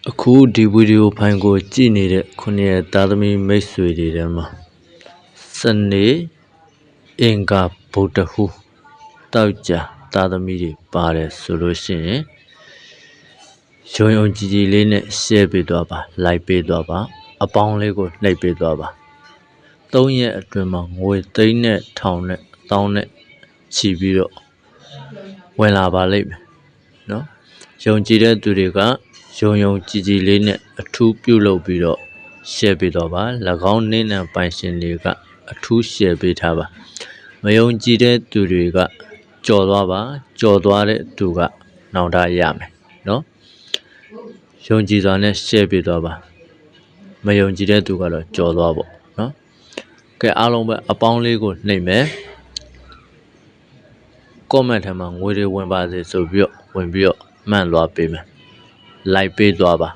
အခုဒီဗီဒီယိုဖိုင်ကိုကြည့်နေတဲ့ခုနှစ်ရဲ့သားသမီးမိတ်ဆွေတွေထဲမှာစနေအင်္ဂါဗုဒ္ဓဟူးတောက်ကြသားသမီးတွေပါတယ်ဆိုလို့ရှိရင်ရုံကြည်ကြည်လေးနဲ့ share ပေးသွားပါ like ပေးသွားပါအပေါင်းလေးကိုနှိပ်ပေးသွားပါ3ရက်အတွင်းမှာငွေသိန်းနဲ့ထောင်နဲ့တောင်းနဲ့ချီပြီးတော့ဝင်လာပါလိမ့်မယ်နော်ယုံကြည်တဲ့သူတွေကယုံကြည်ကြည်လေးနဲ့အထူးပြုလုပ်ပြီးတော့ share ပေးတော့ပါ၎င်းနေ့နဲ့ပိုင်ရှင်တွေကအထူး share ပေးထားပါမယုံကြည်တဲ့သူတွေကကြော်သွားပါကြော်သွားတဲ့သူကနောင်တရမယ်နော်ယုံကြည်စွာနဲ့ share ပေးတော့ပါမယုံကြည်တဲ့သူကတော့ကြော်သွားပေါ့နော်ကဲအားလုံးပဲအပေါင်းလေးကိုနှိပ်မယ် comment ထဲမှာငွေတွေဝင်ပါစေဆိုပြီးတော့ဝင်ပြီးတော့မှန်သွားပေးမယ် like ပေးသွားပါ